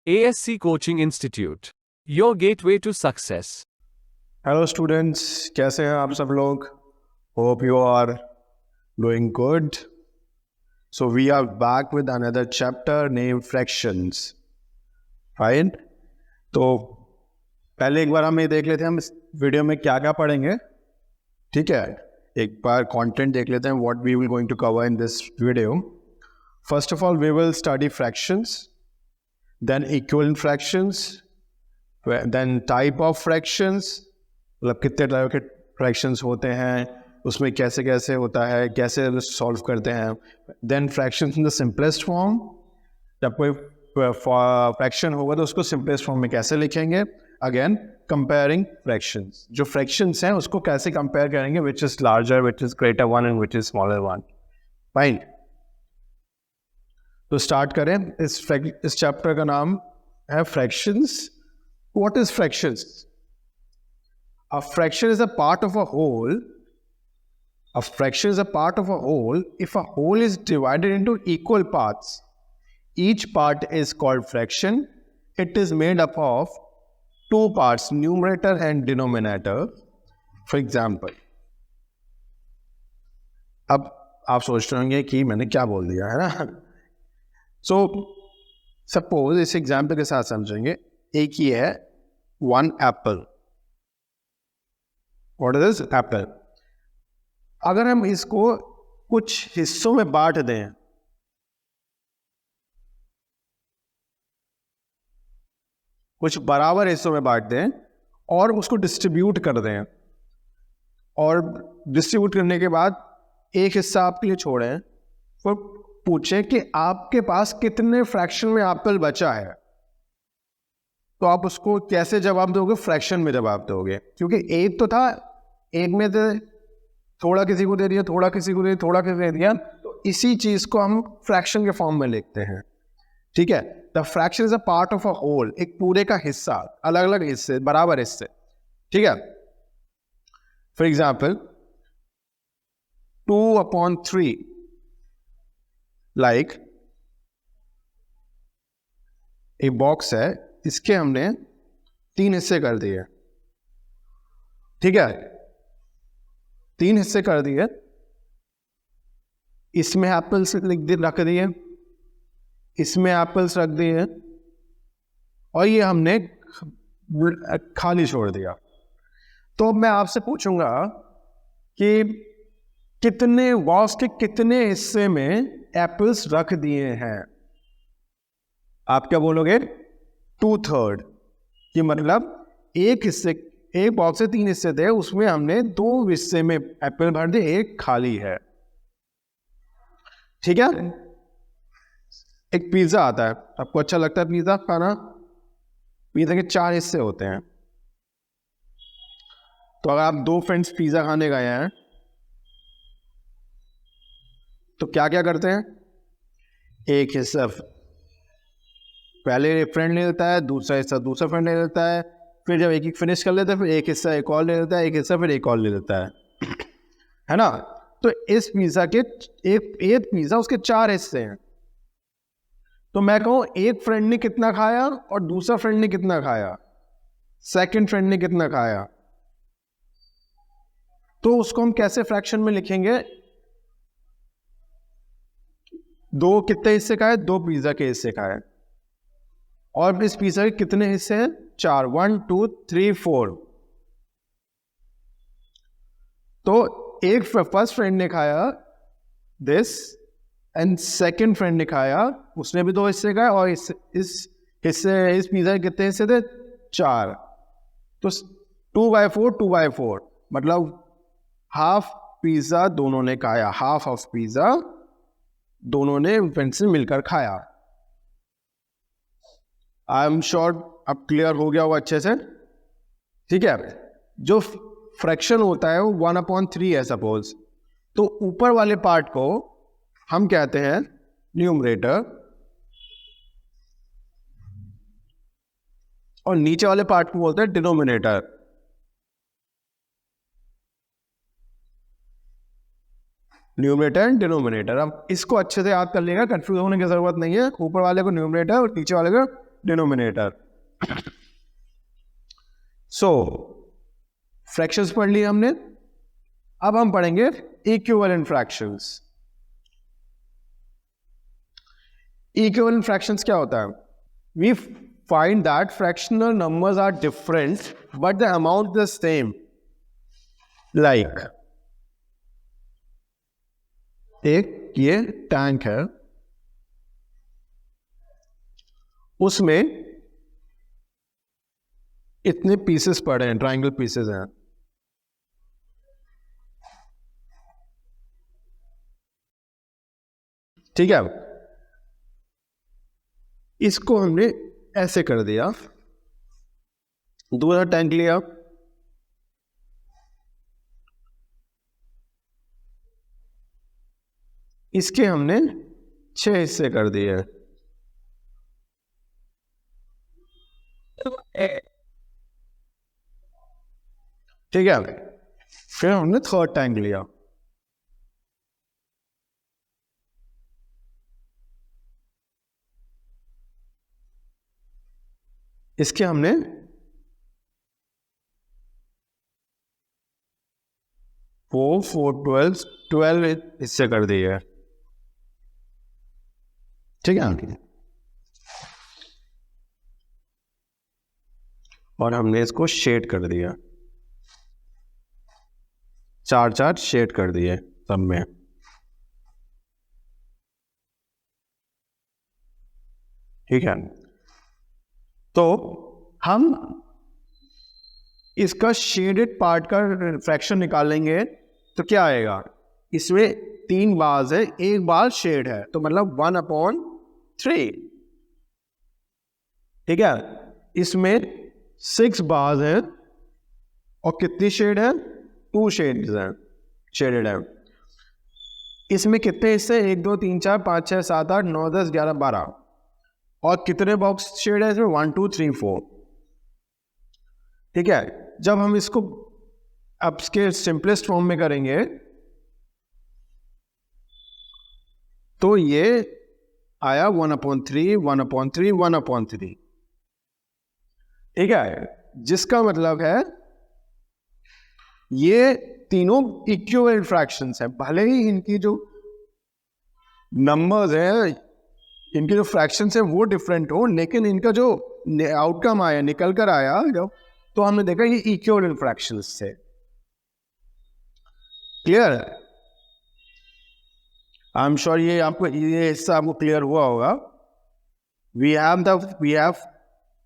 ASC Coaching Institute, your gateway to success. Hello students, कैसे हैं आप सब लोग? Hope you are doing good. So we are back with another chapter name fractions. Fine. तो पहले एक बार हम ये देख लेते हैं हम इस वीडियो में क्या क्या पढ़ेंगे. ठीक है, एक बार कंटेंट देख लेते हैं what we will going to cover in this video. First of all we will study fractions, then equivalent fractions, then type of fractions, मतलब कितने टाइप के फ्रैक्शंस होते हैं, उसमें कैसे कैसे होता है, कैसे सॉल्व करते हैं. Then fractions in the simplest form. जब कोई फ्रैक्शन होगा तो उसको सिंपलेस्ट फॉर्म में कैसे लिखेंगे. अगेन कंपेयरिंग फ्रैक्शंस, जो फ्रैक्शंस हैं उसको कैसे कंपेयर करेंगे, which is larger, which is greater one and which is smaller one. Fine. तो स्टार्ट करें. इस चैप्टर का नाम है fractions. What is fractions? A fraction is a part of a whole. A fraction is a part of a whole if a whole is divided into equal parts. Each part is called fraction. It is made up of two parts, numerator and denominator. For example, अब आप सोच रहे होंगे कि मैंने क्या बोल दिया, है ना. So, suppose इस एग्जाम्पल के साथ समझेंगे. एक ही है one apple. What is this? Apple. अगर हम इसको कुछ हिस्सों में बांट दें, कुछ बराबर हिस्सों में बांट दें और उसको डिस्ट्रीब्यूट कर दें, और डिस्ट्रीब्यूट करने के बाद एक हिस्सा आपके लिए छोड़ें, फिर पूछें कि आपके पास कितने फ्रैक्शन में एप्पल बचा है, तो आप उसको कैसे जवाब दोगे? फ्रैक्शन में जवाब दोगे, क्योंकि एक तो था, एक में तो थोड़ा किसी को दे दिया, थोड़ा किसी को दे दिया, थोड़ा किसी को दे दिया, तो इसी चीज को हम फ्रैक्शन के फॉर्म में लिखते हैं. ठीक है. The fraction is a part of a whole, एक पूरे का हिस्सा, अलग अलग हिस्से, बराबर हिस्से. ठीक है. फॉर एग्जाम्पल 2/3, लाइक एक बॉक्स है, इसके हमने 3 हिस्से कर दिए. ठीक है, 3 हिस्से कर दिए. इसमें एप्पल्स रख दिए, इसमें एप्पल्स रख दिए, और ये हमने खाली छोड़ दिया. तो मैं आपसे पूछूंगा कि कितने बॉक्स के कितने हिस्से में एप्पल्स रख दिए हैं. आप क्या बोलोगे? 2/3. ये मतलब एक हिस्से, एक बॉक्स से 3 हिस्से थे, उसमें हमने 2 हिस्से में एप्पल भर दिए, एक खाली है. ठीक है. एक पिज्जा आता है, आपको अच्छा लगता है पिज्जा खाना? पिज्जा के 4 हिस्से होते हैं. तो अगर आप 2 फ्रेंड्स पिज्जा खाने गए हैं तो क्या क्या करते हैं? एक हिस्सा पहले एक फ्रेंड ले लेता है, दूसरा हिस्सा दूसरा फ्रेंड ले लेता है, फिर जब एक फिनिश कर लेता है, फिर एक हिस्सा एक और ले लेता है, एक हिस्सा फिर एक और ले लेता है. है ना. तो इस पिज्जा के एक पिज्जा उसके 4 हिस्से हैं. तो मैं कहूं एक फ्रेंड ने कितना खाया और दूसरा फ्रेंड ने कितना खाया, सेकंड फ्रेंड ने कितना खाया, तो उसको हम कैसे फ्रैक्शन में लिखेंगे? 2 कितने हिस्से खाए? 2 पिज्जा के हिस्से खाए. और इस पिज्जा के कितने हिस्से हैं? 4. 1 2 3 4. तो एक फर्स्ट फ्रेंड ने खाया दिस, एंड सेकंड फ्रेंड ने खाया, उसने भी 2 हिस्से खाए, और इस पिज्जा के कितने हिस्से थे? 4. तो 2/4 2/4, मतलब हाफ पिज्जा दोनों ने खाया, हाफ ऑफ पिज्जा दोनों ने फ्रेंड से मिलकर खाया. आई एम श्योर अब क्लियर हो गया वो अच्छे से. ठीक है. जो फ्रैक्शन होता है वो 1/3 है सपोज, तो ऊपर वाले पार्ट को हम कहते हैं न्यूमरेटर, और नीचे वाले पार्ट को बोलते हैं डिनोमिनेटर. Numerator and denominator. अब इसको अच्छे से याद कर लेगा, कंफ्यूज होने की जरूरत नहीं है. ऊपर वाले को न्यूमरेटर और नीचे वाले को डिनोमिनेटर। सो फ्रैक्शंस पढ़ लिए हमने, अब हम पढ़ेंगे इक्विवेलेंट फ्रैक्शंस। इक्विवेलेंट फ्रैक्शंस क्या होता है? We find that fractional numbers are different but the amount the same. Like एक ये टैंक है, उसमें इतने पीसेस पड़े हैं, ट्रायंगल पीसेस हैं। ठीक है, इसको हमने ऐसे कर दिया, दूसरा टैंक लिया, इसके हमने 6 हिस्से कर दिए। ठीक है, फिर हमने थर्ड टैंक लिया, इसके हमने 12 हिस्से कर दिए। ठीक है, और हमने इसको शेड कर दिया, 4 शेड कर दिए सब में। ठीक है, तो हम इसका शेडेड पार्ट का फ्रैक्शन निकालेंगे तो क्या आएगा? इसमें 3 बार्स है, एक बार शेड है, तो मतलब 1/3। ठीक है, इसमें 6 बार्स है और कितनी शेड है? 2 शेड्स हैं, शेडेड है। इसमें कितने हिस्से? 1 2 3 4 5 6 7 8 9 10 11 12। और कितने बॉक्स शेड है इसमें? 1 2 3 4। ठीक है, जब हम इसको अब इसके सिंपलेस्ट फॉर्म में करेंगे तो ये आया 1/3 1/3 1/3। ठीक है, जिसका मतलब है ये तीनों इक्विवेलेंट फ्रैक्शंस है। भले ही इनकी जो नंबर्स है, इनके जो फ्रैक्शंस है वो डिफरेंट हो, लेकिन इनका जो आउटकम आया, निकल कर आया जब, तो हमने देखा ये इक्विवेलेंट फ्रैक्शंस से। क्लियर? आई एम श्योर ये आपको, ये हिस्सा आपको क्लियर हुआ होगा। We have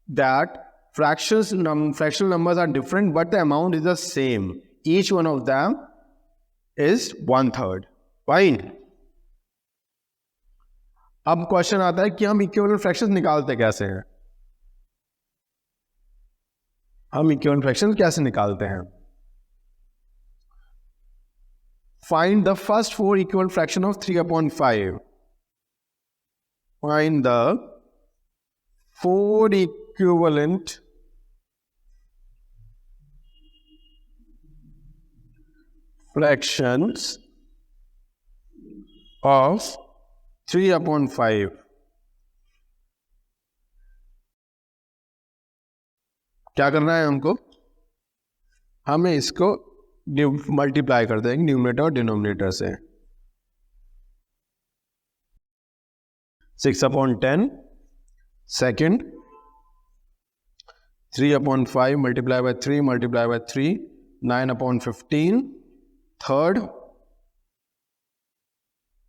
that fractional numbers are different but the amount is the same. Each one of them is 1/3. Fine. अब क्वेश्चन आता है कि हम इक्विवेलेंट फ्रैक्शंस निकालते कैसे हैं? हम इक्विवेलेंट फ्रैक्शंस कैसे निकालते हैं? Find the first 4 equivalent fraction of 3/5. Find the 4 equivalent fractions of 3/5. क्या करना है हमको? हमें इसको मल्टीप्लाई कर देंगे न्यूमरेटर और डिनोमिनेटर से। 6/10 second, 3/5 multiplied by 3 multiplied by 3, 9/15 third,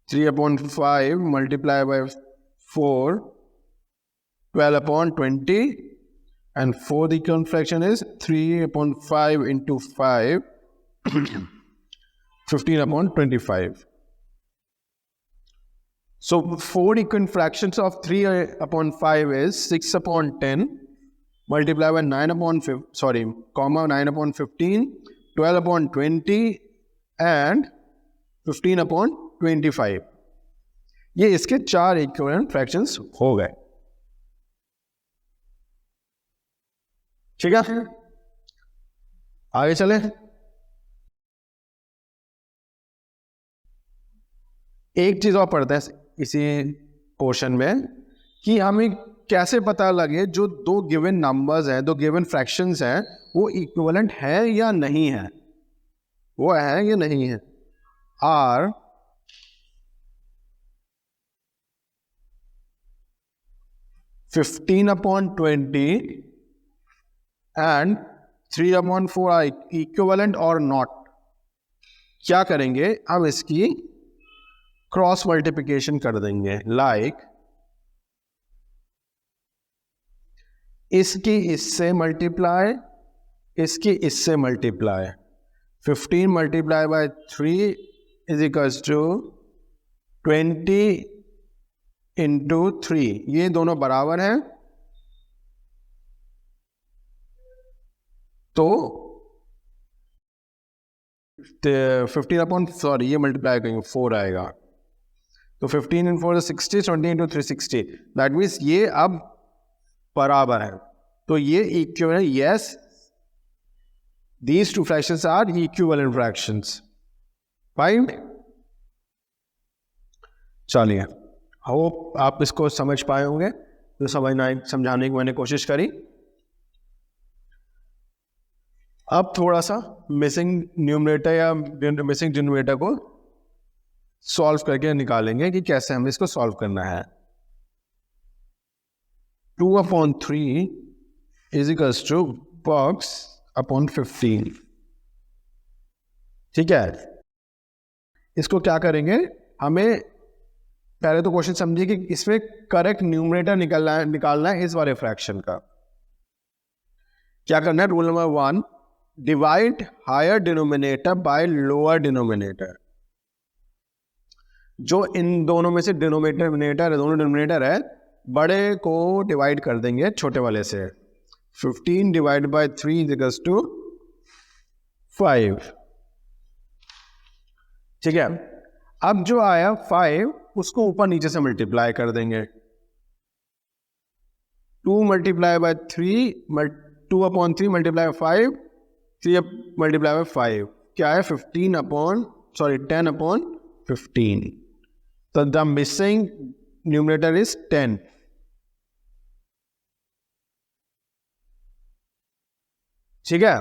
3/5 multiplied by 4, 12/20, and fourth equivalent fraction is 3/5 into 5, 15/25. So 4 equivalent fractions of 3/5 is 6/10 multiplied by 9/15, 12/20 and 15/25. ये इसके 4 इक्विवेलेंट फ्रैक्शंस हो गए। ठीक है, आगे चले। एक चीज और पढ़ते हैं इसी पोर्शन में कि हमें कैसे पता लगे जो दो गिवन नंबर्स हैं, दो गिवन फ्रैक्शंस हैं, वो इक्विवेलेंट है या नहीं है, वो है या नहीं है। आर 15/20 एंड 3/4 आर इक्विवेलेंट और नॉट। क्या करेंगे, हम इसकी क्रॉस मल्टीप्लिकेशन कर देंगे। लाइक इसकी इससे मल्टीप्लाई, इसकी इससे multiply. 15 multiply by 3 is equals to 20 into 3। ये दोनों बराबर हैं, तो 15 ये मल्टीप्लाई करेंगे 4 आएगा, तो 15 इन 4 60, 20 इंटू 3 60। दैट मीन्स ये अब बराबर है, तो ये equivalent, yes these two fractions are equivalent fractions. Fine, चलिए, होप आप इसको समझ पाए होंगे, तो समझाने की मैंने कोशिश करी। अब थोड़ा सा मिसिंग न्यूमरेटर या मिसिंग डिनोमिनेटर को सॉल्व करके निकालेंगे कि कैसे हमें इसको सॉल्व करना है। 2/3 is equals to box upon 15। ठीक है, इसको क्या करेंगे, हमें पहले तो क्वेश्चन समझिए कि इसमें करेक्ट न्यूमरेटर निकालना है इस वाले फ्रैक्शन का। क्या करना है, rule number 1, divide higher denominator by lower denominator. जो इन दोनों में से डिनोमिनेटर है, बड़े को डिवाइड कर देंगे छोटे वाले से। 15 divide by 3 is equals to 5। ठीक है, अब जो आया 5 उसको ऊपर नीचे से मल्टीप्लाई कर देंगे। 2 multiply by 3, 2/3 multiply by 5, 3 multiply by 5 क्या है, 10/15। तो द मिसिंग न्यूमरेटर इज 10। ठीक है,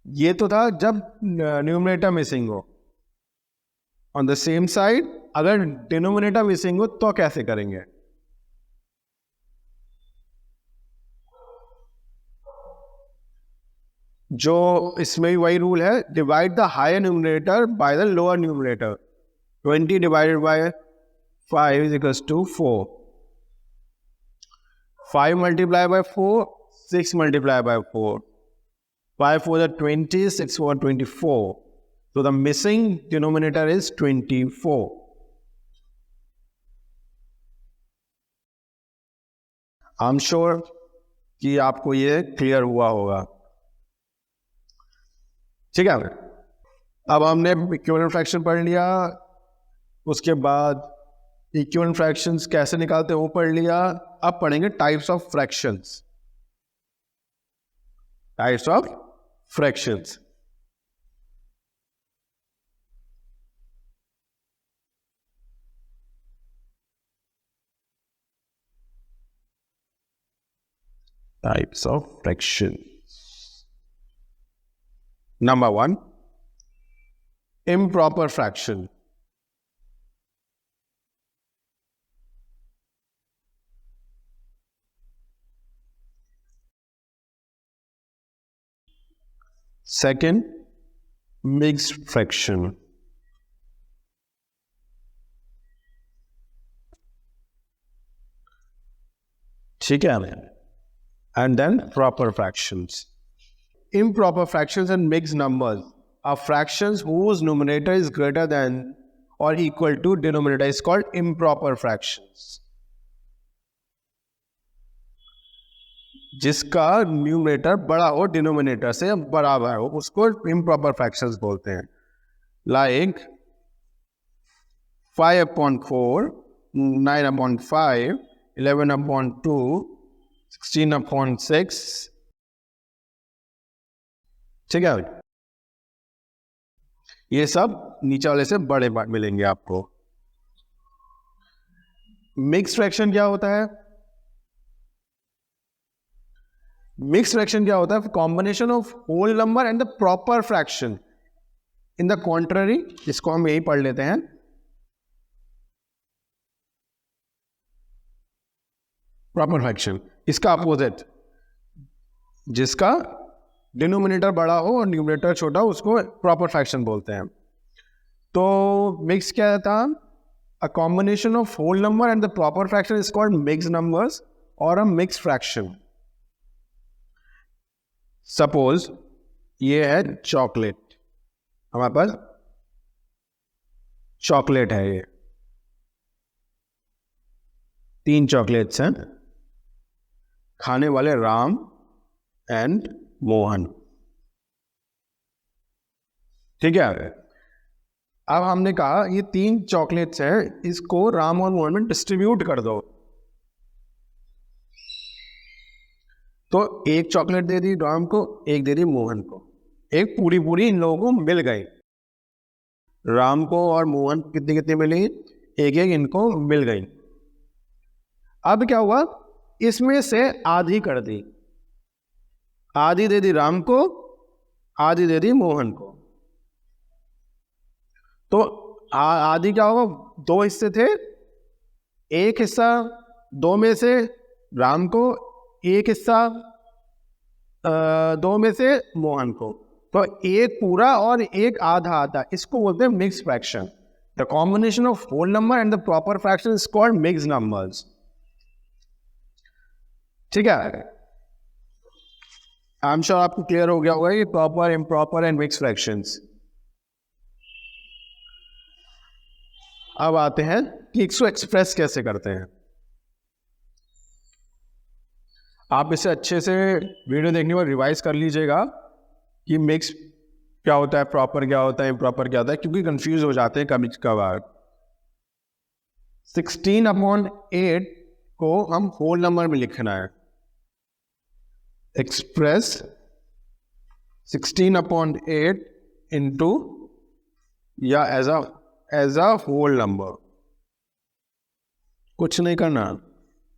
ये तो था जब न्यूमरेटर मिसिंग हो। ऑन द सेम साइड अगर डिनोमिनेटर मिसिंग हो तो कैसे करेंगे, जो इसमें भी वही रूल है, divide the higher numerator by the lower numerator. 20 divided by 5 is equals to 4। 5 multiply by 4, 6 multiply by 4, 5 4 is 20, 6 4 24. So the missing denominator is 24. I'm sure कि आपको ये क्लियर हुआ होगा। ठीक है, अब हमने इक्विवेलेंट फ्रैक्शन पढ़ लिया, उसके बाद इक्विवेलेंट फ्रैक्शंस कैसे निकालते हैं वो पढ़ लिया। अब पढ़ेंगे types of fractions. Types of fractions. Types of fractions. Number 1, improper fraction. Second, mixed fraction. ठीक है, and then proper fractions. Improper fractions and mixed numbers are fractions whose numerator is greater than or equal to denominator is called improper fractions. जिसका numerator बड़ा हो denominator से बराबर हो उसको improper fractions बोलते हैं। Like 5/4, 9/5, 11/2, 16/6। ठीक है, ये सब नीचे वाले से बड़े मिलेंगे आपको। मिक्स फ्रैक्शन क्या होता है, मिक्स फ्रैक्शन क्या होता है? Combination of whole number and the proper fraction. In the contrary, इसको हम यही पढ़ लेते हैं. प्रॉपर फ्रैक्शन, इसका अपोजिट, जिसका डिनोमिनेटर बड़ा हो और न्यूमरेटर छोटा हो, उसको प्रॉपर फ्रैक्शन बोलते हैं. तो मिक्स क्या था? A combination of whole number and the proper fraction is called mix numbers और अ मिक्स फ्रैक्शन. सपोज ये है चॉकलेट, हमारे पास चॉकलेट है, ये 3 चॉकलेट्स हैं, खाने वाले राम एंड मोहन. ठीक है. अब हमने कहा ये 3 चॉकलेट्स हैं, इसको राम और मोहन में डिस्ट्रीब्यूट कर दो. तो एक चॉकलेट दे दी राम को, एक दे दी मोहन को, एक पूरी पूरी इन लोगों को मिल गई. राम को और मोहन को कितनी कितनी मिली? एक एक इनको मिल गई. अब क्या हुआ? इसमें से आधी कर दी, आधी दे दी राम को, आधी दे दी मोहन को. तो आधी क्या होगा? 2 हिस्से थे, एक हिस्सा 2 में से राम को, एक हिस्सा 2 में से मोहन को. तो एक पूरा और एक आधा आधा, इसको बोलते हैं mix fraction. The combination of whole number and the proper fraction is called mix numbers. ठीक है. आई एम श्योर आपको क्लियर हो गया होगा ये proper, improper and mix fractions. अब आते हैं कि इसको एक्सप्रेस कैसे करते हैं. आप इसे अच्छे से वीडियो देखने पर रिवाइज कर लीजिएगा कि मिक्स क्या होता है, प्रॉपर क्या होता है, इम्प्रॉपर क्या होता है, क्योंकि कंफ्यूज हो जाते हैं कभी कभार. 16/8 को हम होल नंबर में लिखना है. एक्सप्रेस 16/8 इंटू या एज अ होल नंबर. कुछ नहीं करना,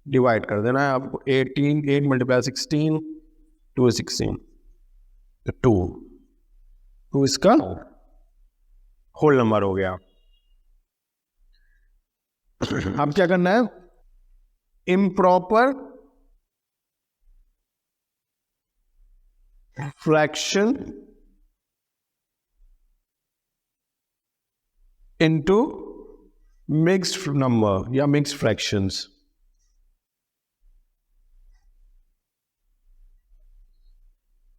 डिवाइड कर देना है आपको. 18 8 × 16 2 16, 2 इसका होल नंबर हो गया. अब क्या करना है? Improper fraction into mixed number या मिक्स्ड फ्रैक्शंस.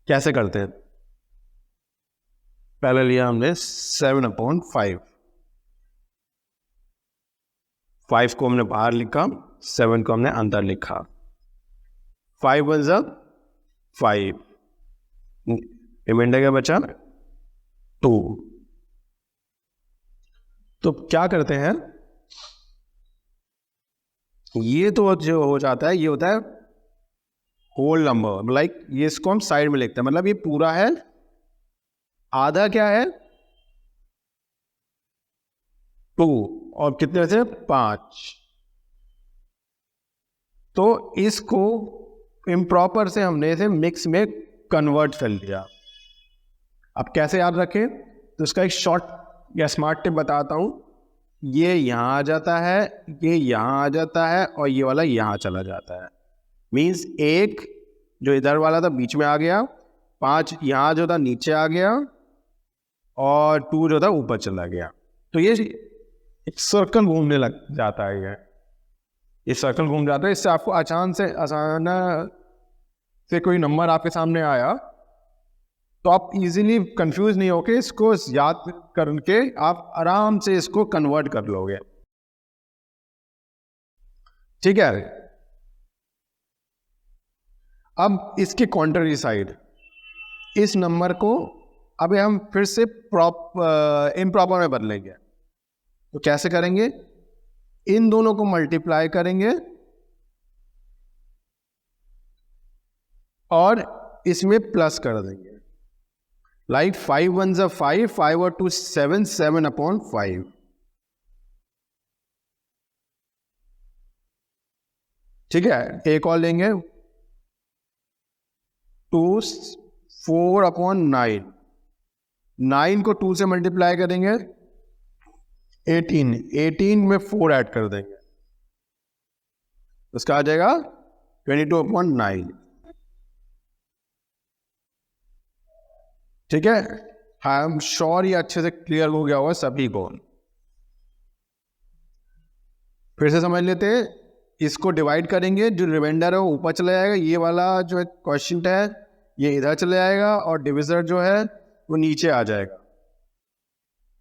कैसे करते हैं? पहले लिया हमने 7/5. 5 को हमने बाहर लिखा, 7 को हमने अंदर लिखा. 5 1 ज़ा 5, रिमाइंडर क्या बचा? 2. तो क्या करते हैं? ये तो जो हो जाता है, ये होता है होल नंबर. लाइक ये, इसको हम साइड में लिखते हैं, मतलब ये पूरा है. आधा क्या है? 2 और कितने से 5. तो इसको इम्प्रॉपर से हमने इसे मिक्स में कन्वर्ट कर लिया. अब कैसे याद रखें? तो इसका एक शॉर्ट या स्मार्ट टिप बताता हूं. ये यहां आ जाता है, ये यहां आ जाता है और ये वाला यहां चला जाता है. मीन्स एक जो इधर वाला था बीच में आ गया, 5 यहां जो था नीचे आ गया और 2 जो था ऊपर चला गया. तो ये एक सर्कल घूमने लग जाता है. ये सर्कल घूम जाता है. इससे आपको आसान से कोई नंबर आपके सामने आया तो आप इजीली कंफ्यूज नहीं होके इसको याद करके आप आराम से इसको कन्वर्ट कर लोगे. ठीक है. अब इसके कॉन्ट्ररी साइड, इस नंबर को अभी हम फिर से इम्प्रॉपर में बदलेंगे. तो कैसे करेंगे? इन दोनों को मल्टीप्लाई करेंगे और इसमें प्लस कर देंगे. लाइक 5 1 ज़ा 5, 5 और 2 7, 7/5. ठीक है. एक और लेंगे, 2 4/9, 9 को 2 से मल्टीप्लाई करेंगे 18 में 4 ऐड कर देंगे, उसका आ जाएगा 22/9। ठीक है, आई एम श्योर ये अच्छे से क्लियर हो गया होगा सभी को। फिर से समझ लेते हैं, इसको डिवाइड करेंगे, जो रिमाइंडर है वो ऊपर चला जाएगा, ये वाला जो है क्वेश्चन है ये इधर चला जाएगा और डिविजर जो है वो नीचे आ जाएगा।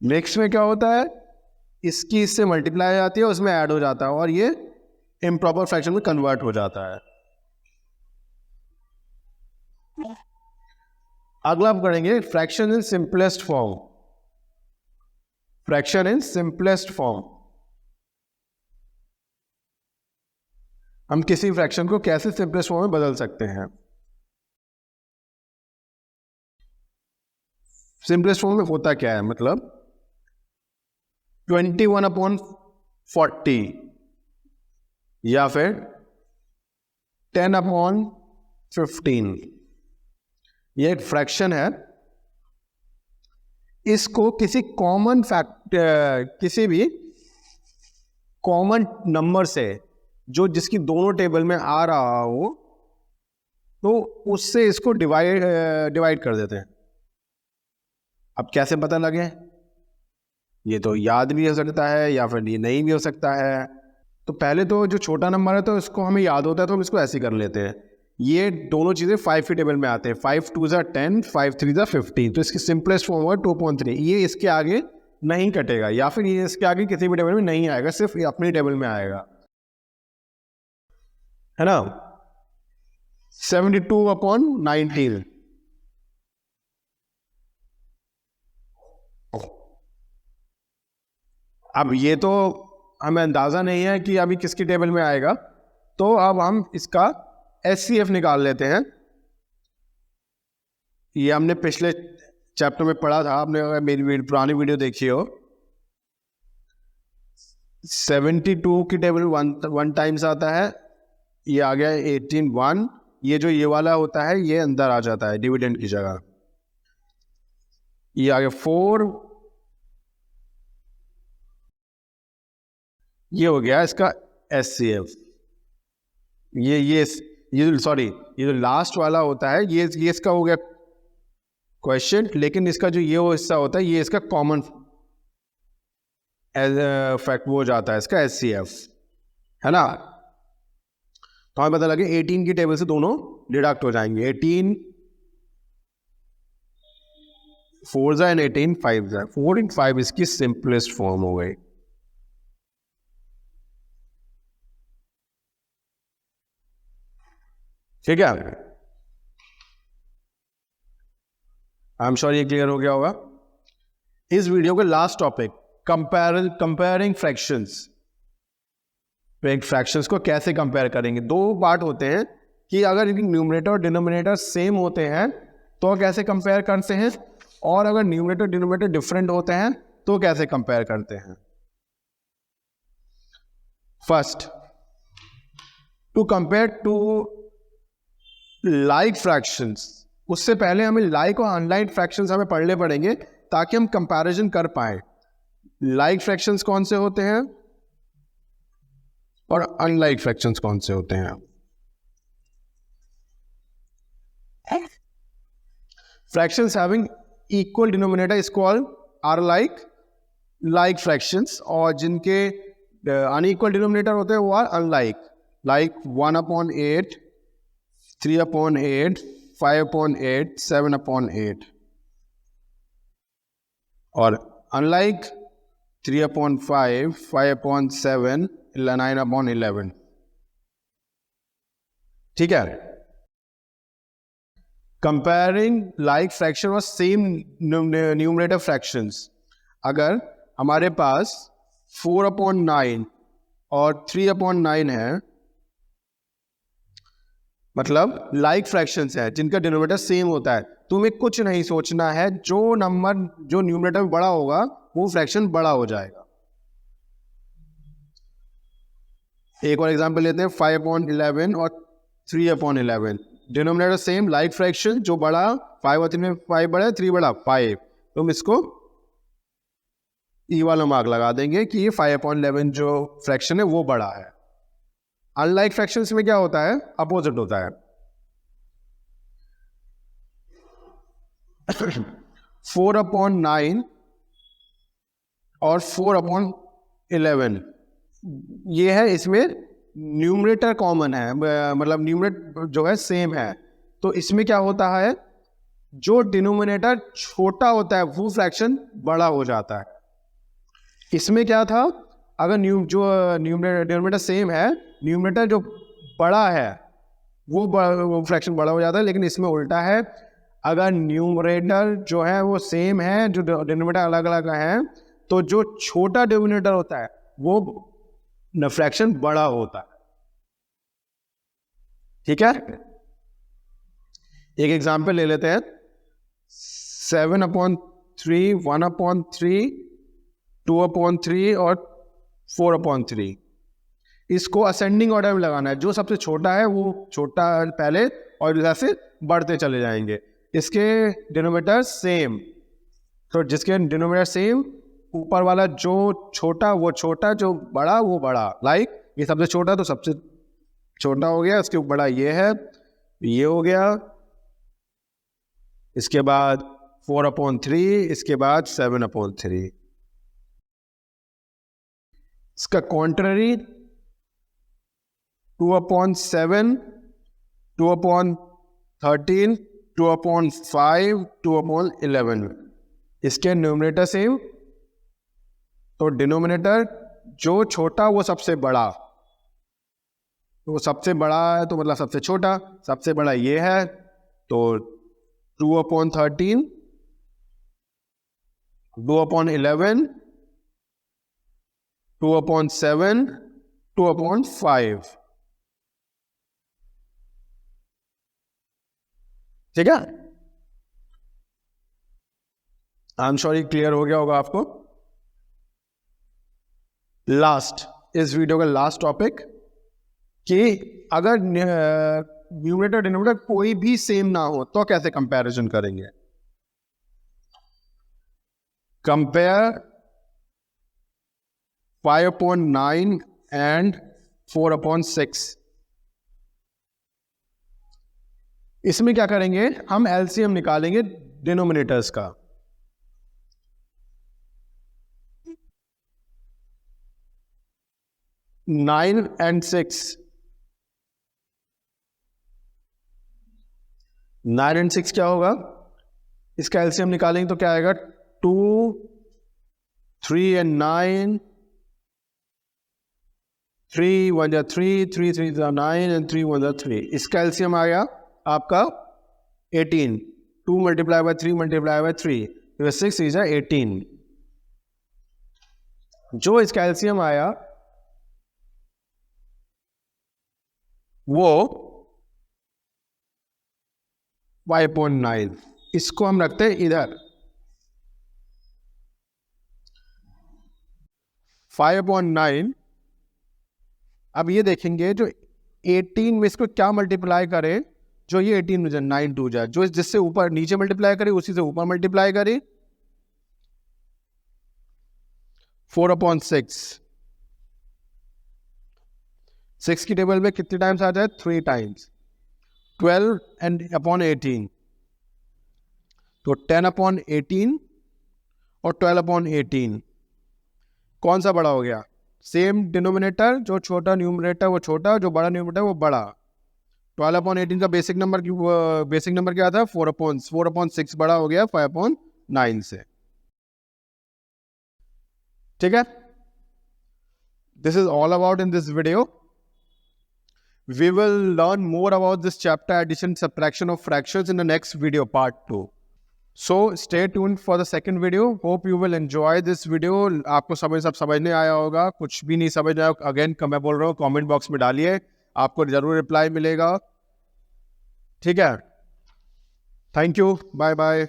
नेक्स्ट में क्या होता है, इसकी इससे मल्टीप्लाई जाती है, उसमें ऐड हो जाता है और ये इम्प्रॉपर फ्रैक्शन में कन्वर्ट हो जाता है। अगला आप करेंगे fraction in simplest form. Fraction in simplest form, हम किसी फ्रैक्शन को कैसे सिंपलेस्ट फॉर्म में बदल सकते हैं। सिंपलेस्ट फॉर्म में होता क्या है, मतलब 21/40 या फिर 10/15, ये एक फ्रैक्शन है। इसको किसी कॉमन किसी भी कॉमन नंबर से जो जिसकी दोनों टेबल में आ रहा हो, तो उससे इसको डिवाइड कर देते हैं। अब कैसे पता लगे, ये तो याद भी हो सकता है या फिर ये नहीं भी हो सकता है। तो पहले तो जो छोटा नंबर है तो इसको हमें याद होता है, तो हम इसको ऐसे कर लेते हैं। ये दोनों चीज़ें 5 की टेबल में आते हैं, 5 2 ज़ा 10, 5 3 ज़ा 15, तो इसकी सिंपलेस्ट फॉर्म होगा 2.3। ये इसके आगे नहीं कटेगा या फिर ये इसके आगे किसी भी टेबल में नहीं आएगा, सिर्फ ये अपनी टेबल में आएगा, है ना। 72/19, अब ये तो हमें अंदाजा नहीं है कि अभी किसकी टेबल में आएगा, तो अब हम इसका SCF निकाल लेते हैं। ये हमने पिछले चैप्टर में पढ़ा था, आपने अगर मेरी पुरानी वीडियो देखी हो। 72 की टेबल 1 टाइम्स आता है, ये आ गया 18/1, ये जो ये वाला होता है ये अंदर आ जाता है डिविडेंड की जगह, ये आ गया 4, ये हो गया इसका SCF। ये सॉरी, ये जो लास्ट वाला होता है ये इसका हो गया क्वेश्चन, लेकिन इसका जो ये वो हिस्सा होता है ये इसका कॉमन फैक्ट वो जाता है इसका SCF, है ना। तो हमें पता लगे 18 की टेबल से दोनों डिडक्ट हो जाएंगे। 18 4 ज़ा एंड 18 5 ज़ा, 4 × 5 इसकी सिंपलेस्ट फॉर्म हो गई। ठीक है, आई एम श्योर ये क्लियर हो गया होगा। इस वीडियो का last topic comparing fractions. Fractions को कैसे कंपेयर करेंगे, 2 पार्ट होते हैं कि अगर इनकी न्यूमरेटर और डिनोमिनेटर सेम होते हैं तो कैसे कंपेयर करते हैं, और अगर न्यूमरेटर डिनोमिनेटर डिफरेंट होते हैं तो कैसे कंपेयर करते हैं। First, to compare two like fractions, उससे पहले हमें लाइक और अनलाइक फ्रैक्शंस हमें पढ़ने पड़ेंगे ताकि हम कंपैरिजन कर पाए। लाइक फ्रैक्शंस कौन से होते हैं और अनलाइक फ्रैक्शंस कौन से होते हैं। Fractions having equal denominator is called are like fractions, और जिनके अनइक्वल डिनोमिनेटर होते हैं वो आर अनलाइक, लाइक 1/8, 3/8, 5/8, 7/8, और अनलाइक 3/5, 5/7, 9/11। ठीक है, कंपेयरिंग लाइक फ्रैक्शन और सेम न्यूमरेटर फ्रैक्शंस। अगर हमारे पास 4/9 और 3/9 है, मतलब लाइक फ्रैक्शंस है जिनका डिनोमिनेटर सेम होता है, तुम्हें कुछ नहीं सोचना है, जो नंबर जो न्यूमरेटर में बड़ा होगा वो फ्रैक्शन बड़ा हो जाएगा। एक और एग्जांपल लेते हैं, 5/11 और 3/11। डिनोमिनेटर सेम, लाइक फ्रैक्शन जो बड़ा 5 और 3 में 5 बड़ा 3 बड़ा 5, तो हम इसको ई वाला मार्क लगा देंगे कि ये 5/11 जो फ्रैक्शन है वो बड़ा है। अनलाइक फ्रैक्शंस में क्या होता है, अपोजिट होता है। 4/9 और 4/11 ये है, इसमें न्यूमरेटर कॉमन है, मतलब न्यूमरेटर जो है सेम है। तो इसमें क्या होता है, जो डिनोमिनेटर छोटा होता है वो फ्रैक्शन बड़ा हो जाता है। इसमें क्या था, अगर डिनोमिनेटर सेम है, न्यूमरेटर जो बड़ा है वो फ्रैक्शन बड़ा हो जाता है। लेकिन इसमें उल्टा है, अगर न्यूमरेटर जो है वो सेम है, जो डिनोमिनेटर अलग अलग है, तो जो छोटा डिनोमिनेटर होता है वो फ्रैक्शन बड़ा होता है। ठीक है, एक एग्जांपल ले लेते हैं। 7/3, 1/3, 2/3 और 4/3। इसको असेंडिंग ऑर्डर में लगाना है, जो सबसे छोटा है वो छोटा पहले और जैसे बढ़ते चले जाएंगे। इसके डिनोमिनेटर सेम, तो जिसके डिनोमिनेटर सेम, ऊपर वाला जो छोटा वो छोटा, जो बड़ा वो बड़ा। लाइक ये सबसे छोटा तो सबसे छोटा हो गया, इसके बड़ा ये है, ये हो गया, इसके बाद 4/3, इसके बाद 7/3। इसका कॉन्ट्ररी 2/7, 2/13, 2/5, 2/11। इसके न्यूमरेटर सेम, तो डिनोमिनेटर जो छोटा वो सबसे बड़ा, तो सबसे बड़ा है तो मतलब सबसे छोटा, सबसे बड़ा ये है, तो 2/13, 2/11, 2/7, 2/5। ठीक है, आई एम श्योर क्लियर हो गया होगा आपको। लास्ट, इस वीडियो का लास्ट टॉपिक, कि अगर न्यूमरेटर डिनोमिनेटर कोई भी सेम ना हो तो कैसे कंपैरिजन करेंगे। Compare 5/9 and 4/6। इसमें क्या करेंगे, हम एलसीएम निकालेंगे डिनोमिनेटर्स का। नाइन एंड 6 क्या होगा, इसका एलसीएम निकालेंगे तो क्या आएगा, 2, 3 and 9, 3 1 3, 3 3 9 and 3 1 3। इसका एलसीएम आ गया आपका 18, 2 × 3 × 3, 6 is 18। जो इसका एलसीएम आया वो 5/9। इसको हम रखते हैं इधर। 5/9। अब ये देखेंगे जो 18 में इसको क्या मल्टीप्लाई करे, जो ये 18 में जाए 9 2 जाए, जो जिससे ऊपर नीचे मल्टीप्लाई करे उसी से ऊपर मल्टीप्लाई करे। 4/6, 6 की टेबल में कितने टाइम्स आ जाए, 3 टाइम्स। 12 and upon 18, तो 10/18 और 12/18। कौन सा बड़ा हो गया, सेम डिनोमिनेटर, जो छोटा न्यूमरेटर वो छोटा, जो बड़ा न्यूमरेटर वो बड़ा। 12/18 का बेसिक नंबर क्या था, 4/6 बड़ा हो गया 5/9 से। ठीक है, this is all about in this video. We will learn more about this chapter, addition, subtraction of fractions, in the next video, part 2. So stay tuned for the second video. Hope you will enjoy this video. आपको सब समझने आया होगा, कुछ भी नहीं समझ आया अगेन मैं बोल रहा हूँ, कमेंट बॉक्स में डालिए, आपको जरूर रिप्लाई मिलेगा। ठीक है, थैंक यू, बाय बाय।